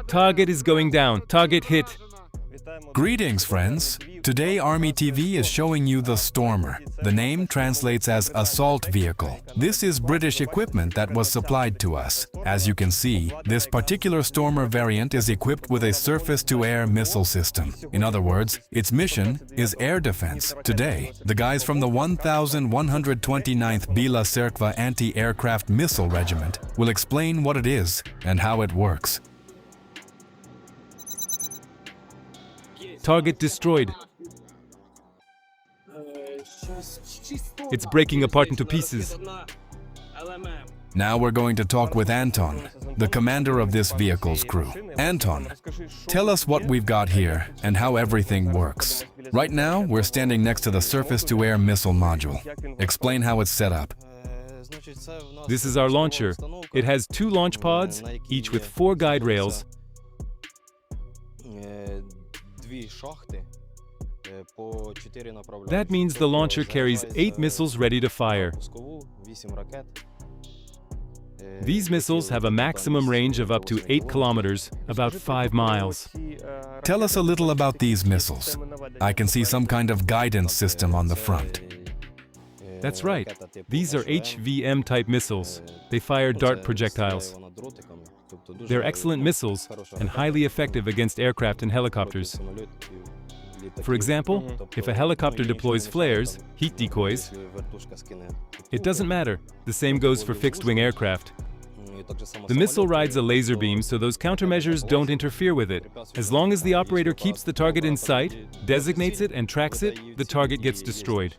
Target is going down. Target hit. Greetings, friends! Today Army TV is showing you the Stormer. The name translates as assault vehicle. This is British equipment that was supplied to us. As you can see, this particular Stormer variant is equipped with a surface-to-air missile system. In other words, its mission is air defense. Today, the guys from the 1129th Bila Cerkva Anti-Aircraft Missile Regiment will explain what it is and how it works. Target destroyed. It's breaking apart into pieces. Now we're going to talk with Anton, the commander of this vehicle's crew. Anton, tell us what we've got here and how everything works. Right now, we're standing next to the surface-to-air missile module. Explain how it's set up. This is our launcher. It has 2 launch pods, each with 4 guide rails. That means the launcher carries 8 missiles ready to fire. These missiles have a maximum range of up to 8 kilometers, about 5 miles. Tell us a little about these missiles. I can see some kind of guidance system on the front. That's right. These are HVM-type missiles. They fire dart projectiles. They're excellent missiles and highly effective against aircraft and helicopters. For example, if a helicopter deploys flares, heat decoys, it doesn't matter. The same goes for fixed-wing aircraft. The missile rides a laser beam, so those countermeasures don't interfere with it. As long as the operator keeps the target in sight, designates it, and tracks it, the target gets destroyed.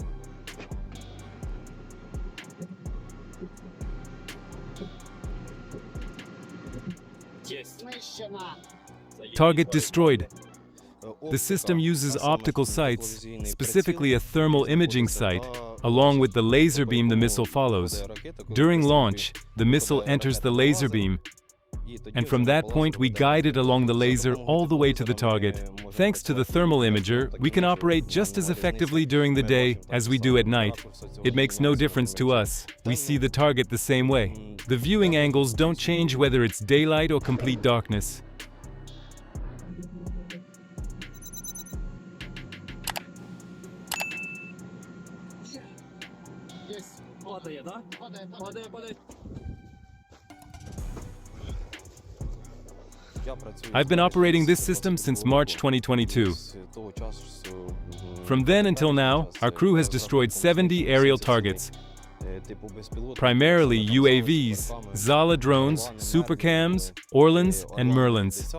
Target destroyed. The system uses optical sights, specifically a thermal imaging sight, along with the laser beam the missile follows. During launch, the missile enters the laser beam, and from that point we guide it along the laser all the way to the target. Thanks to the thermal imager, we can operate just as effectively during the day as we do at night. It makes no difference to us. We see the target the same way. The viewing angles don't change whether it's daylight or complete darkness. I've been operating this system since March 2022. From then until now, our crew has destroyed 70 aerial targets, primarily UAVs, Zala drones, Supercams, Orlans, and Merlins.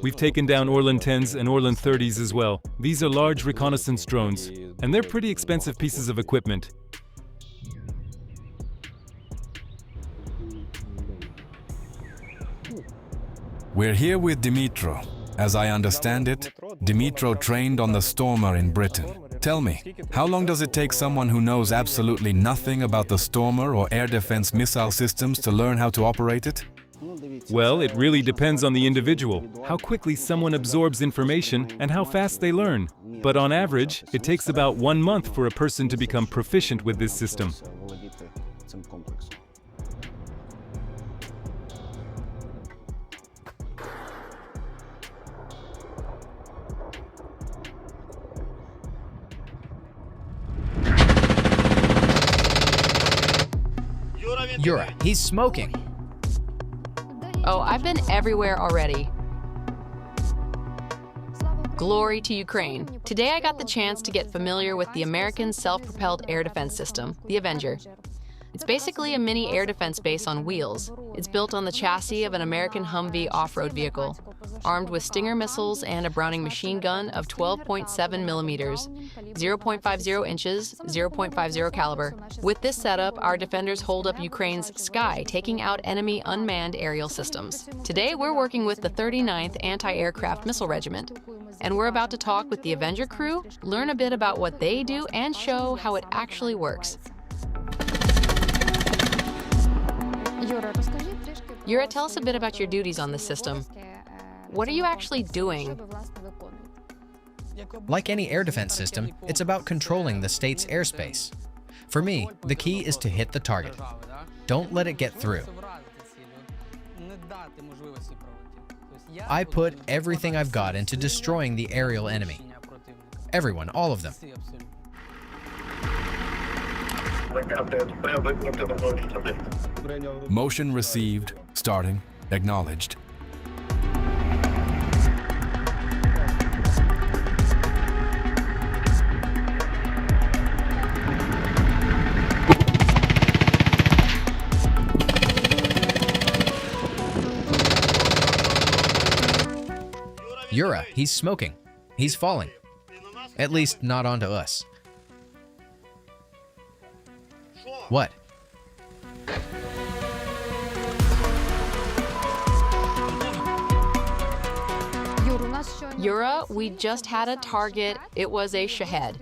We've taken down Orlan 10s and Orlan 30s as well. These are large reconnaissance drones, and they're pretty expensive pieces of equipment. We're here with Dimitro. As I understand it, Dimitro trained on the Stormer in Britain. Tell me, how long does it take someone who knows absolutely nothing about the Stormer or air defense missile systems to learn how to operate it? Well, it really depends on the individual, how quickly someone absorbs information and how fast they learn. But on average, it takes about 1 month for a person to become proficient with this system. Yura, he's smoking. Oh, I've been everywhere already. Glory to Ukraine. Today I got the chance to get familiar with the American self-propelled air defense system, the Avenger. It's basically a mini air defense base on wheels. It's built on the chassis of an American Humvee off-road vehicle, armed with Stinger missiles and a Browning machine gun of 12.7 millimeters, 0.50 inches, 0.50 caliber. With this setup, our defenders hold up Ukraine's sky, taking out enemy unmanned aerial systems. Today, we're working with the 39th Anti-Aircraft Missile Regiment, and we're about to talk with the Avenger crew, learn a bit about what they do, and show how it actually works. Yura, tell us a bit about your duties on this system. What are you actually doing? Like any air defense system, it's about controlling the state's airspace. For me, the key is to hit the target. Don't let it get through. I put everything I've got into destroying the aerial enemy. Everyone, all of them. Motion received, starting, acknowledged. Yura, he's smoking. He's falling. At least not onto us. What? Yura, we just had a target. It was a Shahed.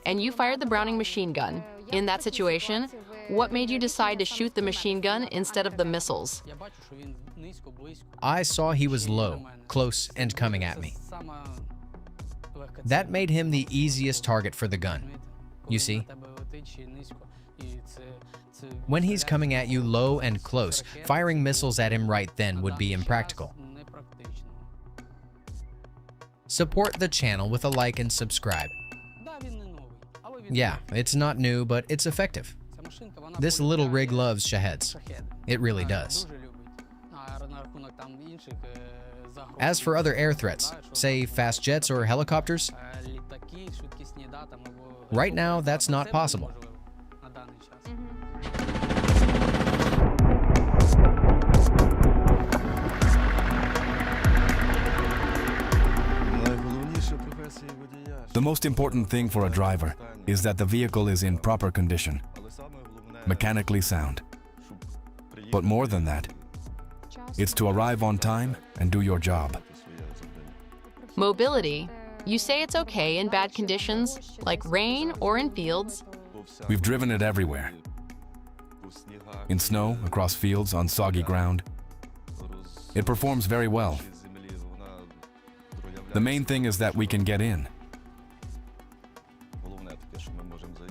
And you fired the Browning machine gun. In that situation, what made you decide to shoot the machine gun instead of the missiles? I saw he was low, close, and coming at me. That made him the easiest target for the gun. You see? When he's coming at you low and close, firing missiles at him right then would be impractical. Support the channel with a like and subscribe. Yeah, it's not new, but it's effective. This little rig loves Shaheds. It really does. As for other air threats, say fast jets or helicopters, right now that's not possible. The most important thing for a driver is that the vehicle is in proper condition, mechanically sound. But more than that, it's to arrive on time and do your job. Mobility. You say it's okay in bad conditions, like rain or in fields. We've driven it everywhere. In snow, across fields, on soggy ground. It performs very well. The main thing is that we can get in.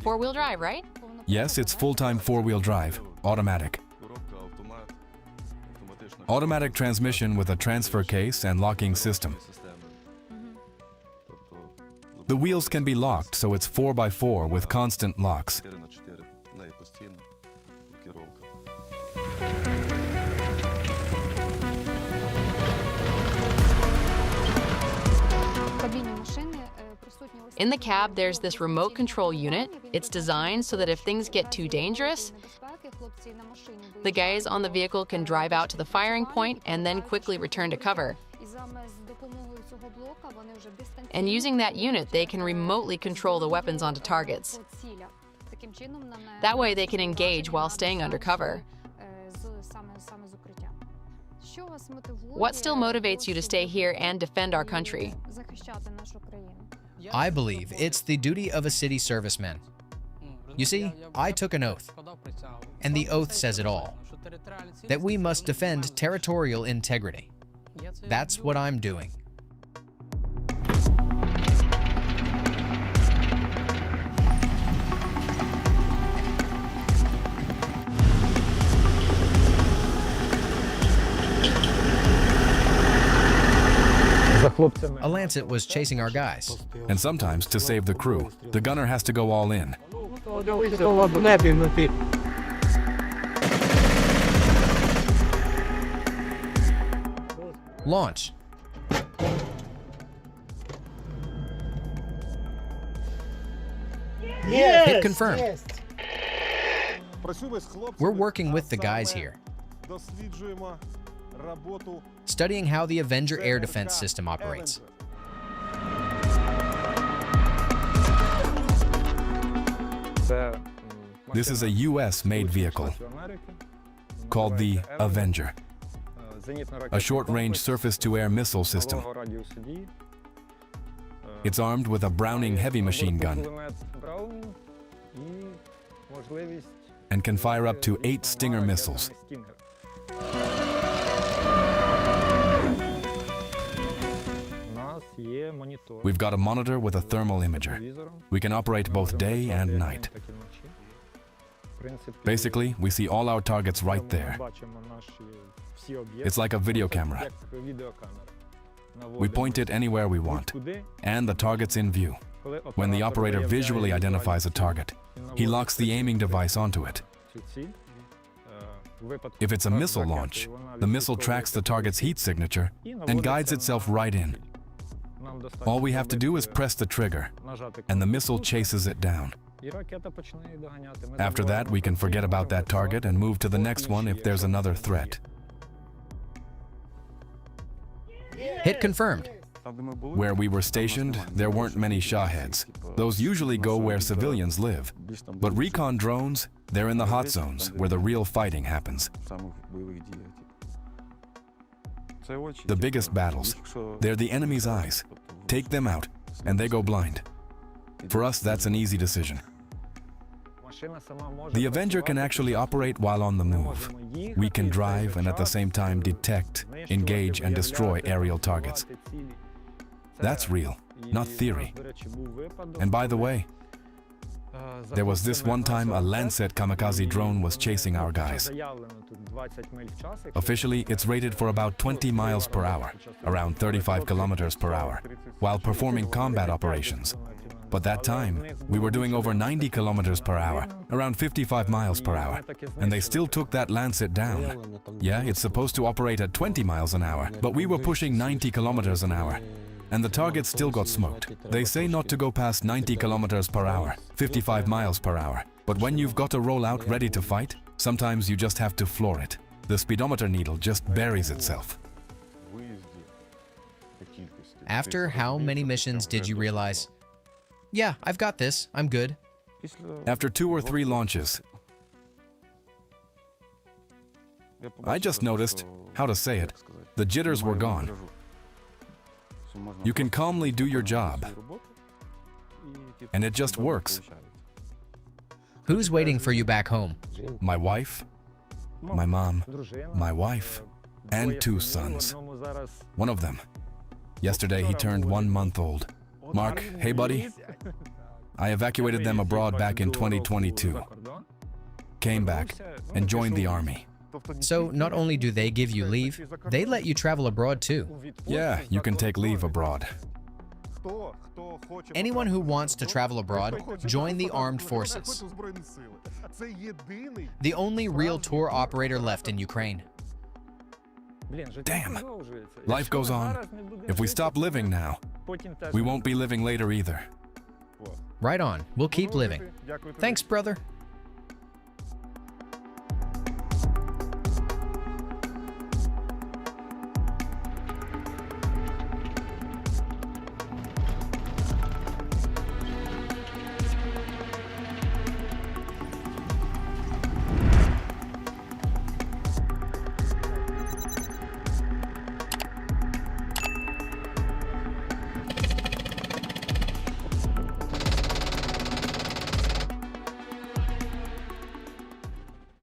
Four-wheel drive, right? Yes, it's full-time four-wheel drive, automatic. Automatic transmission with a transfer case and locking system. The wheels can be locked, so it's 4x4 with constant locks. In the cab, there's this remote control unit. It's designed so that if things get too dangerous, the guys on the vehicle can drive out to the firing point and then quickly return to cover. And using that unit, they can remotely control the weapons onto targets. That way they can engage while staying under cover. What still motivates you to stay here and defend our country? I believe it's the duty of a city serviceman. You see, I took an oath, and the oath says it all, that we must defend territorial integrity. That's what I'm doing. A Lancet was chasing our guys. And sometimes, to save the crew, the gunner has to go all in. Launch. Hit confirm. We're working with the guys here, studying how the Avenger air defense system operates. This is a US-made vehicle called the Avenger, a short-range surface-to-air missile system. It's armed with a Browning heavy machine gun and can fire up to 8 Stinger missiles. We've got a monitor with a thermal imager. We can operate both day and night. Basically, we see all our targets right there. It's like a video camera. We point it anywhere we want, and the target's in view. When the operator visually identifies a target, he locks the aiming device onto it. If it's a missile launch, the missile tracks the target's heat signature and guides itself right in. All we have to do is press the trigger, and the missile chases it down. After that, we can forget about that target and move to the next one if there's another threat. Hit confirmed. Where we were stationed, there weren't many Shaheds. Those usually go where civilians live. But recon drones, they're in the hot zones, where the real fighting happens. The biggest battles, they're the enemy's eyes. Take them out, and they go blind. For us, that's an easy decision. The Avenger can actually operate while on the move. We can drive and at the same time detect, engage, and destroy aerial targets. That's real, not theory. And by the way, there was this one time a Lancet kamikaze drone was chasing our guys. Officially, it's rated for about 20 miles per hour, around 35 kilometers per hour, while performing combat operations. But that time, we were doing over 90 kilometers per hour, around 55 miles per hour, and they still took that Lancet down. Yeah, it's supposed to operate at 20 miles an hour, but we were pushing 90 kilometers an hour, and the target still got smoked. They say not to go past 90 kilometers per hour, 55 miles per hour, but when you've got a rollout ready to fight, sometimes you just have to floor it. The speedometer needle just buries itself. After how many missions did you realize, yeah, I've got this, I'm good? After 2 or 3 launches, I just noticed, how to say it, the jitters were gone. You can calmly do your job, and it just works. Who's waiting for you back home? My wife, my mom, my wife, and 2 sons. One of them, yesterday he turned 1 month old. Mark, hey buddy. I evacuated them abroad back in 2022. Came back and joined the army. So not only do they give you leave, they let you travel abroad too. Yeah, you can take leave abroad. Anyone who wants to travel abroad, join the armed forces. The only real tour operator left in Ukraine. Damn, life goes on. If we stop living now, we won't be living later either. Right on, we'll keep living. Thanks, brother.